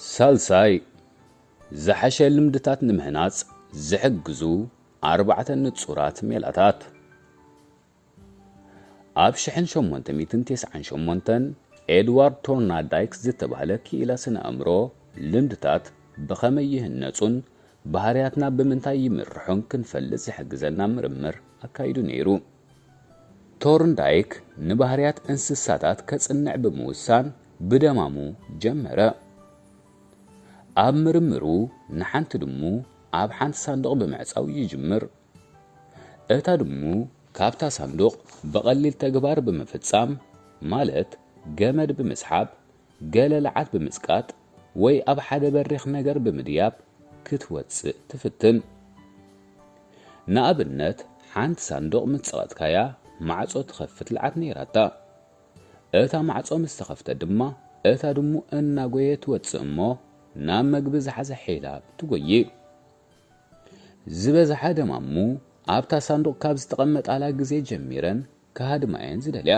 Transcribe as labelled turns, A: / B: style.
A: ሳልሳይ ዝሓሸ ልምድታት ንምሕናጽ ዝሕግዙ 4 ንጹራት ሜላታት ኣብ 1898 ኤድዋርድ ቶርናዳይክ ዝተባህለ ክኢላ ስነ ኣእምሮ ልምድታት ብኸመይ ይህነጹን ባህርያትና ብምንታይ ይምርሑን ክንፈልጥ ዝሕግዘና ምርምር ኣካይዱ ነይሩ። ቶርንዳይክ ንባህርያት እንስሳታት ከጽንዕ ብምውሳን ብደማሙ ጀመረ። ኣብ ምርምሩ ንሓንቲ ድሙ ኣብ ሓንቲ ሳንዱቕ ብምዕጻው ይጅምር። እታ ድሙ ካብታ ሳንዱቕ በቐሊል ተግባር ብምፍጻም ማለት ገመድ ብምስሓብ ገለ ለዓት ብምስቃጥ ወይ ኣብ ሓደ በሪኽ ነገር ብምድያብ ክትወጽእ ትፍትን። ንኣብነት ሓንቲ ሳንዱቕ ምጽቐጥካያ ማዕጾ ትኸፍት ለዓት ነይራታ። እታ ማዕጾ ምስ ተኸፍተ ድማ እታ ድሙ እናጎየት ትወጽእ እሞ ናብ መግቢ ዝሓዘ ሒላ ትጎይ። ዝበዝሓ ደማሙ ኣብታ ሳንዱቕ ካብ ዝተቐመጣላ ግዜ ጀሚረን ካሃድማየን ዝደልያ